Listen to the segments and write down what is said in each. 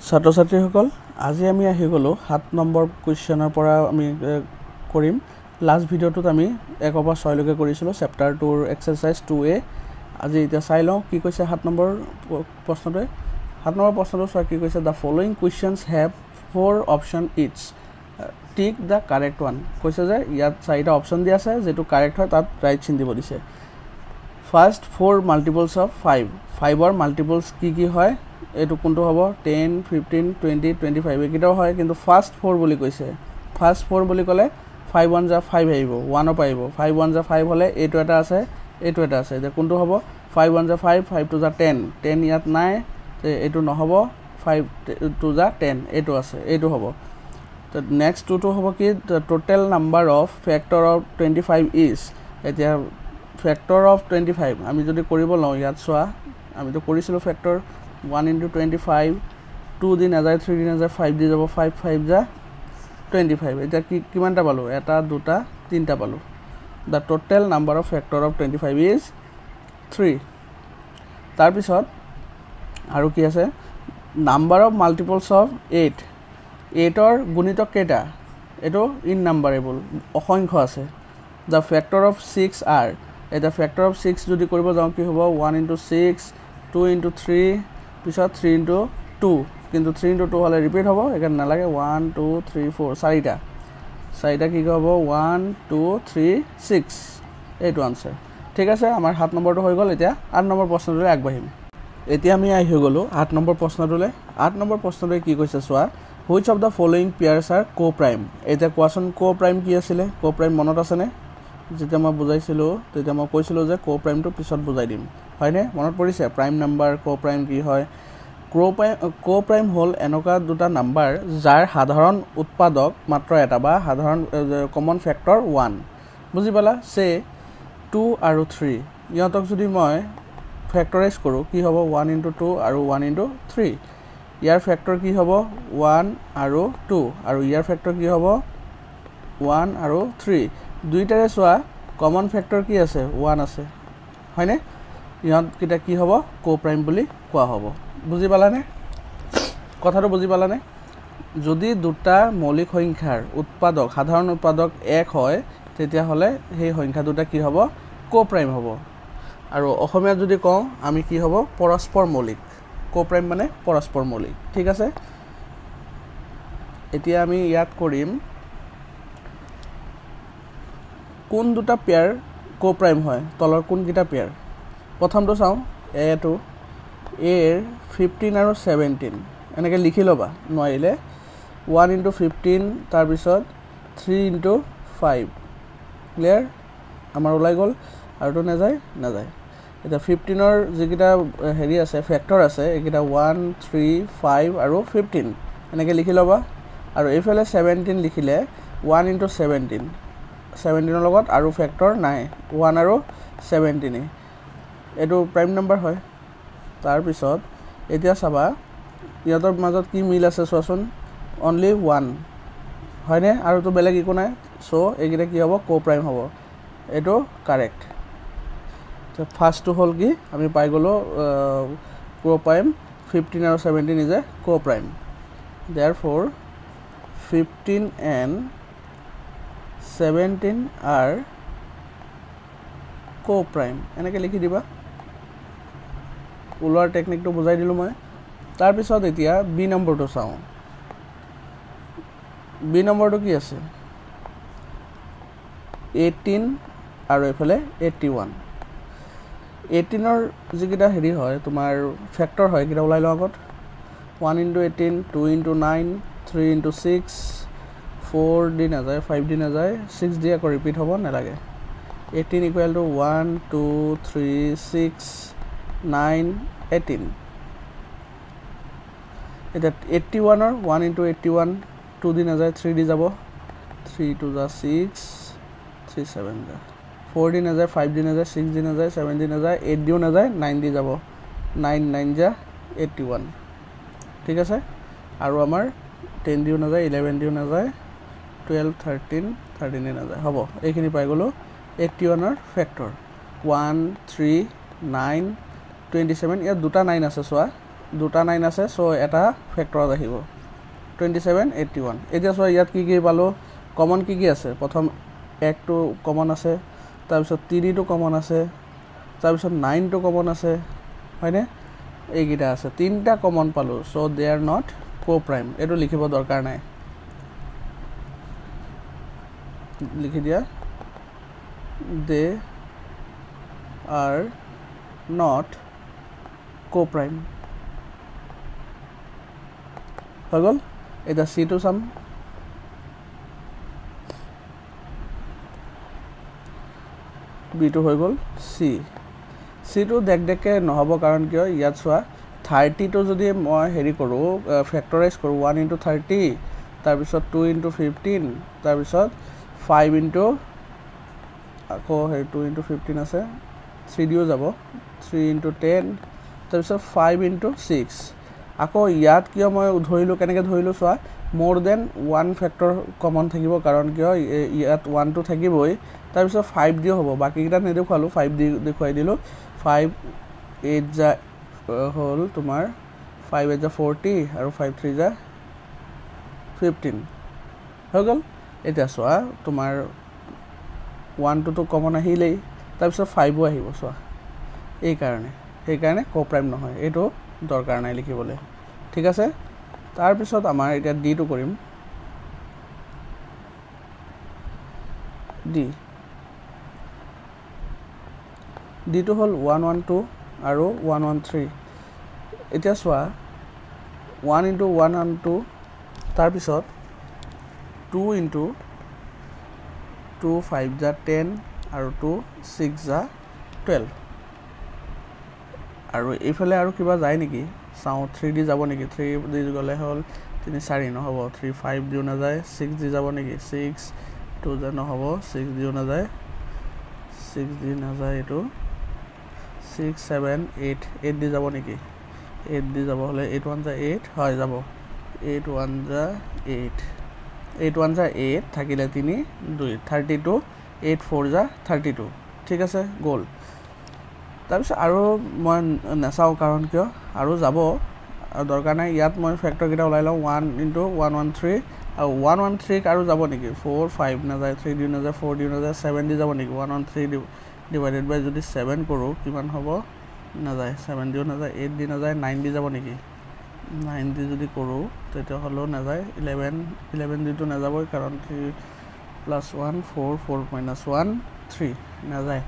ছাত্ৰ ছাত্ৰীসকল আজি আমি আহি গলো 7 নম্বৰ কোৱেশ্চনৰ পৰা আমি কৰিম লাষ্ট ভিডিওটোত আমি 1 পৰা 6 লৈকে কৰিছিলো চেপ্টাৰ 2 ৰ এক্সাৰসাইজ 2a আজি এতিয়া চাই লওঁ কি কৈছে 7 নম্বৰ প্ৰশ্নটো 7 নম্বৰ প্ৰশ্নটো চাই কি কৈছে the following questions have 4 option each tick the correct one কৈছে যে ইয়াত চাৰিটা অপচন দিয়া আছে যেটো কাৰেক্ট হয় তাত ৰাইট চিন দিব দিছে ফাৰ্স্ট 4 মাল্টিপলস অফ 5 5 ৰ মাল্টিপলস কি হয় এটো কোনটো হ'ব 10 15 20 25 একিটাও হয় কিন্তু ফার্স্ট 4 বুলি কৈছে ফার্স্ট 4 বুলি কলে 5 1 যা 5 আহিব 1 পাইব 5 1 যা 5 হলে এটো এটা আছে এটো এটা আছে যে কোনটো হ'ব 5 1 যা 5 5 2 যা 10 10 ইয়াত নাই তে এটো নহব 5 2 যা 10 এটো আছে এটো হ'ব তো নেক্সট টুটো হ'ব কি total number of factor of 25 is এতিয়া ফ্যাক্টর অফ 25 আমি যদি কৰিব লওঁ ইয়াত সোয়া আমি তো কৰিছিলো ফ্যাক্টর 1 into 25 2 দিন আজায় 3 দিন আজায় 5 দি যাব 5 5 যা 25 এটা কি কিমানটা পালো এটা দুটা তিনটা পালো the total number of factor of 25 is 3 তাৰ পিছত আৰু কি আছে number of multiples of 8 8 ৰ গুণিতক কেটা এটো ইননাম্বাৰেবল অসংখ্য আছে the factor of 6 are এটা factor of 6 যদি কৰিব যাও কি হ'ব 1 into 6 2 into 3 পিছত 3 into 2 কিন্তু 3 into 2 হলে ৰিপিট হ'ব এখানে না লাগে 1 2 3 4 চাৰিটা চাৰিটা কি হ'ব 1 2 3 6 এইটো आंसर ঠিক আছে আমাৰ 7 নম্বৰটো হৈ গল এতিয়া 8 নম্বৰ প্ৰশ্নটোলৈ আগবাঢ়িম এতিয়া আমি আহি গলো 8 নম্বৰ প্ৰশ্নটোলৈ 8 নম্বৰ প্ৰশ্নটোৱে কি কৈছে সোৱা which of the following pairs are co-prime এটা কোৱেশ্চন co-prime কি আছিল co-prime মনত আছে নে যেতিয়া মই বুজাইছিলো তেতিয়া মই কৈছিলো যে co-prime টো পিছত বুজাই দিম হয়নে মনত পৰিছে প্ৰাইম নাম্বাৰ co-prime কি হয় co-prime হল এনেকা দুটা নাম্বাৰ যাৰ সাধাৰণ উৎপাদক মাত্ৰ এটা বা সাধাৰণ কমন ফ্যাক্টৰ 1 বুজি পালা সে 2 আৰু 3 ইহঁতক যদি মই ফ্যাক্টৰাইজ কৰো কি হ'ব 1 into 2 আৰু 1 into 3 ইয়াৰ ফ্যাক্টৰ কি হ'ব 1 আৰু 2 আৰু ইয়াৰ ফ্যাক্টৰ কি হ'ব 1 আৰু 3 দুইটাৰে সোয়া কমন ফ্যাক্টৰ কি আছে 1 আছে হয়নে ইহঁত কিটা কি হ'ব co-prime বুলি কোৱা হ'ব বুজি পালানে কথাটো বুজি পালানে যদি দুটা মৌলিক সংখ্যাৰ উৎপাদক সাধাৰণ উৎপাদক 1 হয় তেতিয়া হলে সেই সংখ্যা দুটা কি হ'ব co-prime হ'ব আৰু অসমীয়া যদি কওঁ আমি কি হ'ব পৰস্পৰ মৌলিক co-prime মানে পৰস্পৰ মৌলিক ঠিক আছে এতিয়া আমি ইয়াত কৰিম কোন দুটা পেয়াৰ co-prime হয় তলৰ কোন কিটা পেয়াৰ প্ৰথমটো চাও a2 a এৰ 15 আৰু 17 এনেকে লিখি লবা নোৱাৰিলে 1 into 15 তাৰ পিছত 3 into 5 ক্লিয়াৰ আমাৰ ওলাই গল আৰু তো না যায় এটা 15 ৰ যিকিটা হেৰি আছে ফ্যাক্টৰ আছে একিটা 1 3 5 আৰু 15 এনেকে লিখি লবা আৰু এইফালে 17 লিখিলে 1 into 17 17 ৰ লগত আৰু ফ্যাক্টৰ নাই 1 আৰু 17 এটো প্ৰাইম নাম্বাৰ হয় তাৰ পিছত এতিয়া চাবা ইয়াতৰ মাজত কি মিল আছে সোৱাচোন only 1 হয়নে আৰু তো বেলেগ একো নাই সো একিটা কি হ'ব co-prime হ'ব এটো কারেক্ট তো ফার্স্ট টু হল কি আমি পাই গলো co-prime 15 আৰু 17 is a co-prime therefore 15 and 17 are co-prime এনেকে লিখি দিবা উলাৰ টেকনিকটো বুজাই দিলো মই তাৰ পিছত এতিয়া বি নম্বৰটো চাও বি নম্বৰটো কি আছে 18 আৰু এফালে 81 18 ৰ যিকিটা হেৰি হয় তোমাৰ ফ্যাক্টৰ হয় কিটা ওলাই লও আগত 1 into 18 2 into 9 3 into 6 4 দিন আজায় 5 দিন আজায় 6 দিয়া কৰি ৰিপিট হ'ব নালাগে 18 equal to 1 2 3 6 9 18 এটা 81 ৰ 1 into 81 2 দিন আজায় 3 দি যাব 3 2 যা 6 3 7 যা 4 দিন আজায় 5 দিন আজায় 6 দিন আজায় 7 দিন আজায় 8 দিন আজায় 9 দি যাব 9 9 যা 81 ঠিক আছে আৰু আমাৰ 10 দিন আজায় 11 দিন আজায় 12 13 13 দিন আজায় হ'ব এইখিনি পাই গলো 81 ৰ ফ্যাক্টৰ 1 3 9 27 ইয়াত দুটা 9 আছে সোয়া দুটা 9 আছে সো এটা ফ্যাক্টৰত আহিব 27 81 এতিয়া সো ইয়াত কি পালো কমন কি আছে প্ৰথম 1 টো কমন আছে তাৰ পিছত 3 টো কমন আছে তাৰ পিছত 9 টো কমন আছে হয়নে এইগিটা আছে তিনটা কমন পালো সো দে আৰ নট কো-প্ৰাইম এটো লিখিব দৰকাৰ নাই লিখি দিয়া they are not co-prime হৈ গল এটা c টো সাম b টো হৈ গল c টো দেখকে নহব কাৰণ কিয় ইয়াত চোৱা 30 টো যদি মই হেৰি কৰো ফ্যাক্টৰাইজ কৰো 1 * 30 তাৰ পিছত 2 * 15 তাৰ পিছত 5 * আকৌ হে 2 * 15 আছে 3 দিও যাব 3 * 10 তাৰ পিছত 5 * 6 আকৌ ইয়াত কিয় মই ধৰিলো কেনেকে ধৰিলো চোৱা more than one factor common থাকিব কাৰণ কিয় ইয়াত 1 টো থাকিবই তাৰ পিছত 5 দিও হ'ব বাকি কিটা নেদেখুৱালো 5 দি দেখুৱাই দিলো 5 8 যা হল তোমাৰ 5 8 যা 40 আৰু 5 3 যা 15 হৈ গল এটা চোৱা তোমাৰ 1 টো কমন আহিলেই তাৰ পিছত 5 ও আহিব চোৱা এই কাৰণে কো-প্ৰাইম নহয় এটো দৰকাৰ নাই লিখিবলৈ ঠিক আছে তাৰ পিছত আমাৰ এটা d টো কৰিম d টো হল 112 আৰু 113 এতিয়া চোৱা 1 * 112 তাৰ পিছত 2 * 2 5 যা 10 আৰু 2 6 যা 12 আৰু এইফালে আৰু কিবা যায় নেকি চাও 3 দি যাব নেকি 3 দি গলে হল 3 4 নহব 3 5 দিও না যায় 6 দি যাব নেকি 6 2 যা নহব 6 দিও না যায় 6 দি না যায় এটো 6 7 8 8 দি যাব নেকি 8 দি যাব হলে 8 1 যা 8 হয় যাব 8 1 যা 8 8 1 যা 8 থাকিলে 3 2 32 8 4 যা 32 ঠিক আছে গোল তাৰপিছত আৰু মই নাচাও কাৰণ কিয় আৰু যাব দৰকাৰ নাই ইয়াত মই ফ্যাক্টৰ কিটা ওলাই লও 1 * 113 আৰু 113 আৰু যাব নেকি 4 5 না যায় 3 দি না যায় 4 দি না যায় 7 দি যাব নেকি 113 ডিভাইডেড বাই যদি 7 কৰো কিমান হ'ব না যায় 7 দিও না যায় 8 দি না যায় 9 দি যাব নেকি 9 দি যদি কৰো তেতিয়া হলো না যায় 11 দিটো না যাবই কাৰণ 3 + 1 4 4 - 1 3 না যায়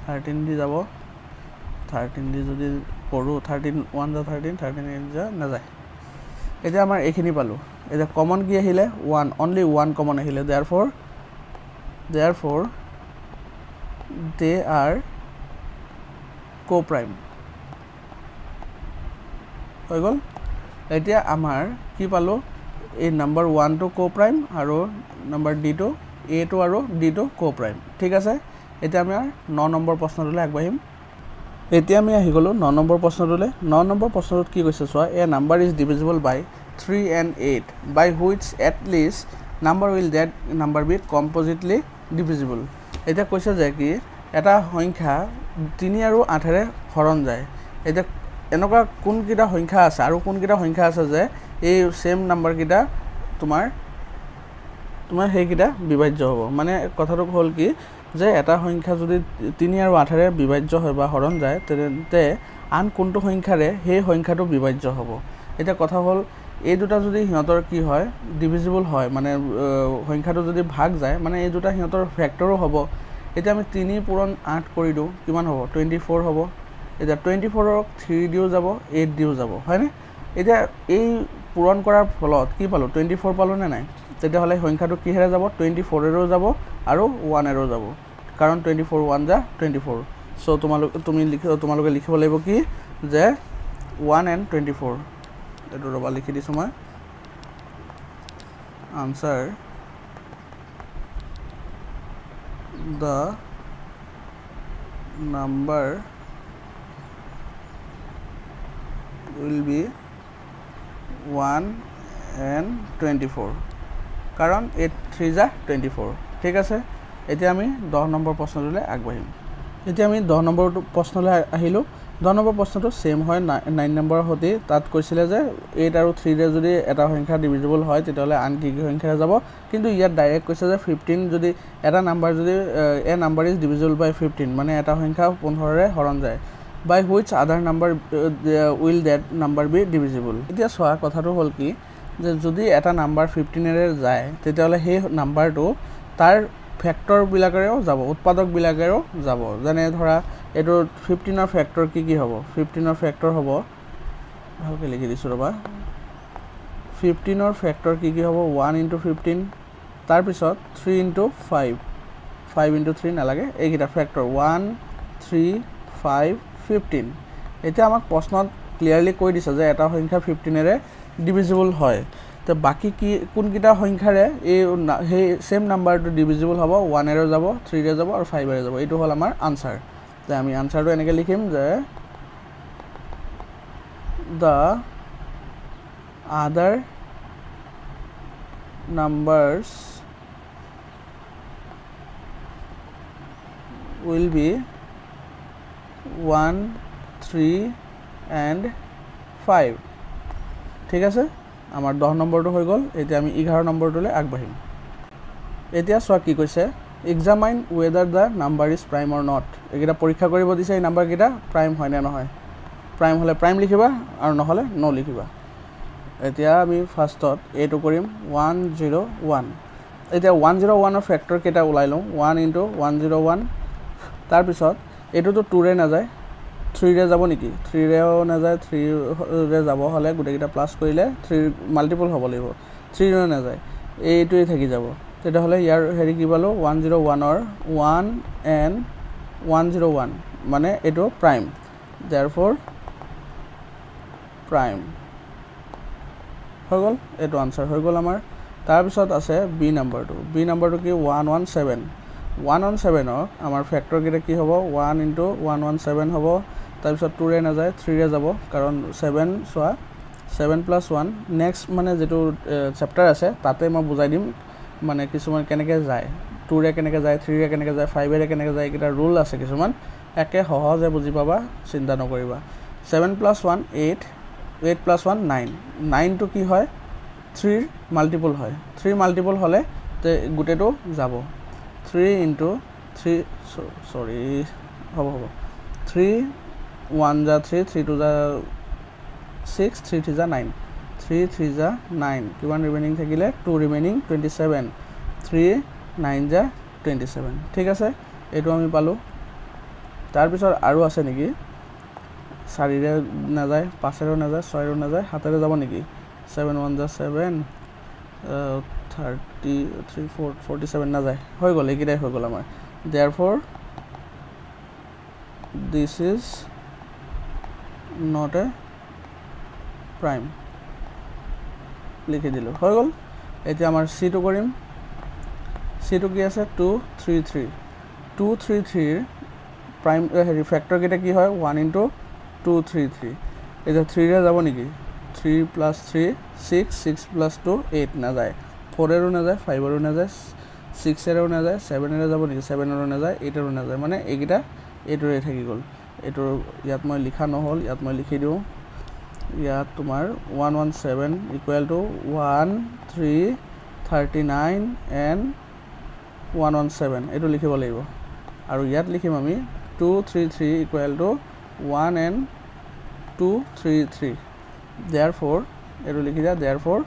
13 দি যাব 13 দি যদি কৰো 13 1 যা 13 13 8 যা না যায় এটা আমাৰ এইখিনি পালো এটা কমন কি আহিলে 1 only 1 কমন আহিলে therefore they are co-prime হৈ গল এতিয়া আমাৰ কি পালো এই নাম্বাৰ 1 টো co-prime আৰু নাম্বাৰ d টো a টো আৰু d টো co-prime ঠিক আছে এতিয়া আমি 9 নম্বৰ প্ৰশ্নটোলৈ আগবাঢ়িম এতিয়া আমি আহি গলো 9 নম্বৰ প্ৰশ্নটোলৈ 9 নম্বৰ প্ৰশ্নটোত কি কৈছে চোৱা a number is divisible by 3 and 8 by which at least number will that number be compositely divisible এটা কৈছে যে কি এটা সংখ্যা 3 আৰু 8 ৰে হৰণ যায় এটা এনেকুৱা কোন কিটা সংখ্যা আছে আৰু কোন কিটা সংখ্যা আছে যে এই সেম নাম্বাৰ কিটা তোমাৰ সেই কিটা বিভাজ্য হ'ব মানে কথাটো হ'ল কি যে এটা সংখ্যা যদি 3 আৰু 8 ৰে বিভাজ্য হয় বা হৰণ যায় তেন্তে আন কোনটো সংখ্যাৰে সেই সংখ্যাটো বিভাজ্য হ'ব এটা কথা হ'ল এই দুটা যদি হিয়তৰ কি হয় ডিভিজিবল হয় মানে সংখ্যাটো যদি ভাগ যায় মানে এই দুটা হিয়তৰ ফ্যাক্টৰো হ'ব এটা আমি 3 পূৰণ 8 কৰি দিও কিমান হ'ব 24 হ'ব এটা 24 ক 3 দিও যাব 8 দিও যাব হয়নে এটা এই পূৰণ কৰাৰ ফলত কি পালো 24 পালো নে নাই তেতিয়া হলে সংখ্যাটো কি হেৰে যাব 24 এৰো যাব আৰু 1 এৰো যাব কাৰণ 24 1 যা 24 সো তোমালোকে লিখিব লাগিব কি যে 1 and 24 এটো ৰবা লিখি দিছো মই answer the number will be 1 and 24 কাৰণ 8 3 যা 24 ঠিক আছে এতিয়া আমি 10 নম্বৰ প্ৰশ্নলৈ আগবাঢ়িম এতিয়া আমি 10 নম্বৰ প্ৰশ্নলৈ আহিলো 10 নম্বৰ প্ৰশ্নটো সেম হয় 9 নম্বৰ হতি তাত কৈছিলে যে 8 আৰু 3 ৰে যদি এটা সংখ্যা ডিভিজিবল হয় তেতিয়ালে আন কি কি সংখ্যা যাব কিন্তু ইয়াত ডাইৰেক্ট কৈছে যে 15 যদি এটা নাম্বাৰ যদি a number is divisible by 15 মানে এটা সংখ্যা 15 ৰে হৰণ যায় by which other number will that number be divisible এতিয়া সোৱা কথাটো হল কি যে যদি এটা নাম্বাৰ 15 ৰে যায় তেতিয়ালে সেই নাম্বাৰটো তাৰ ফ্যাক্টৰ বিলাকেও যাব উৎপাদক বিলাকেও যাব জানে ধৰা এটো 15 ৰ ফ্যাক্টৰ কি হ'ব 15 ৰ ফ্যাক্টৰ হ'ব ভালকৈ লিখি দিছো ৰবা 15 ৰ ফ্যাক্টৰ কি হ'ব 1 * 15 তাৰ পিছত 3 * 5 5 * 3 নালাগে এইকিটা ফ্যাক্টৰ 1 3 5 15 এতিয়া আমাক প্ৰশ্নত ক্লিয়াৰলি কৈ দিছে যে এটা সংখ্যা 15 ৰে ডিভিজিবল হয় তো বাকি কি কোন কিটা সংখ্যাৰে এই সেই সেম নাম্বাৰটো ডিভিজিবল হ'ব 1 এৰে যাব 3 ৰে যাব আৰু 5 এৰে যাব এটো হল আমাৰ আনসাৰ তো আমি আনসাৰটো এনেকৈ লিখিম যে the other numbers will be 1 3 and 5 ঠিক আছে আমাৰ 10 নম্বৰটো হৈ গল এতিয়া আমি 11 নম্বৰটোলে আগবাঢ়িম এতিয়া সোৱা কি কৈছে examine whether the number is prime or not একিটা পৰীক্ষা কৰিব দিছে এই নাম্বাৰ কিটা প্ৰাইম হয় না নহয় প্ৰাইম হলে প্ৰাইম লিখিবা আৰু নহলে ন লিখিবা এতিয়া আমি ফাৰ্ষ্টত এটো কৰিম 101 এতিয়া 101 ৰ ফ্যাক্টৰ কেটা উলাই লও 1 * 101 তাৰ পিছত এটোটো 2 ৰে না যায় 3 ৰে যাব নেকি 3 ৰেও না যায় 3 ৰে যাব হলে গুটেকিটা প্লাস কৰিলে 3 মাল্টিপল হ'ব লাগিব 3 ৰে না যায় এইটোই থাকি যাব তেটা হলে ইয়াৰ হেৰি কি পালো 101 ৰ 1 and 101 মানে এটো প্ৰাইম therefore prime হৈ গল এটো আনসাৰ হৈ গল আমাৰ তাৰ পিছত আছে বি নাম্বাৰটো কি 117 117 ৰ আমাৰ ফ্যাক্টৰ কেটা কি হ'ব 1 * 117 হ'ব তাৰ পিছত 2 ৰে না যায় 3 ৰে যাব কাৰণ 7 সোৱা 7 + 1 নেক্সট মানে যেটো চেপ্টাৰ আছে তাতে মই বুজাই দিম মানে কিছুমান কেনেকৈ যায় 2 ৰে কেনেকৈ যায় 3 ৰে কেনেকৈ যায় 5 ৰে কেনেকৈ যায় কিটা ৰুল আছে কিছুমান একে সহজে বুজি পাবা চিন্তা নকৰিবা 7 + 1 8 8 + 1 9 9 টো কি হয় 3 মাল্টিপল হয় 3 মাল্টিপল হলে তে গুটেটো যাব 3 * 3 সৰি হ'ব 3 1 * 3 3 2 6 3 3 9 3 3 9 কিমান ৰিমেইনিং থাকিলে 2 ৰিমেইনিং 27 3 9 27 ঠিক আছে এটো আমি পালো তাৰ পিছত আৰু আছে নেকি 4 ৰে না যায় 5 ৰে না যায় 6 ৰে না যায় 7 ৰে যাব নেকি 7 1 7 33 47 না যায় হৈ গল একিটাই হৈ গল আমাৰ therefore this is not a prime লিখি দিলো হৈ গল এতিয়া আমাৰ সি টো কৰিম সি টো কি আছে 233 233 প্ৰাইম হেৰি ফ্যাক্টৰ কেটা কি হয় 1 * 233 এটা 3 ৰে যাব নেকি 3 + 3 6 6 + 2 8 না যায় 4 এৰো না যায় 5 এৰো না যায় 6 এৰো না যায় 7 এৰো যাব নেকি 7 এৰো না যায় 8 এৰো না যায় মানে এইকিটা এটোৰে থাকি গল এটো ইয়াত মই লিখা নহল ইয়াত মই লিখি দিও ইয়াত তোমাৰ 117 = 1 3 39 and 117 এটো লিখিব লাগিব আৰু ইয়াত লিখিম আমি 233 = 1 and 233 therefore এটো লিখি দিয়া therefore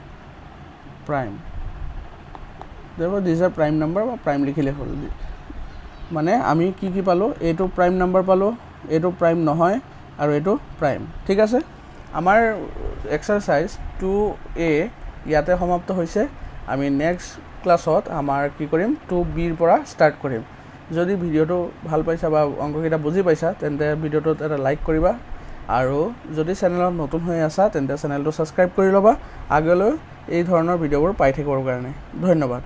prime therefore these are prime number বা prime লিখিলে হল মানে আমি কি কি পালো এটো prime number পালো এটো prime নহয় আৰু এটো prime ঠিক আছে আমাৰ এক্সাৰসাইজ 2a ইয়াতে সমাপ্ত হৈছে আমি নেক্সট ক্লাছত আমাৰ কি কৰিম 2b ৰ পৰা স্টাৰ্ট কৰিম যদি ভিডিওটো ভাল পাইছা বা অংককিটা বুজি পাইছা তেন্তে ভিডিওটোত এটা লাইক কৰিবা আৰু যদি চেনেলত নতুন হৈ আছা তেন্তে চেনেলটো সাবস্ক্ৰাইব কৰি লবা আগলৈ এই ধৰণৰ ভিডিওবোৰ পাই থাকিবৰ কাৰণে ধন্যবাদ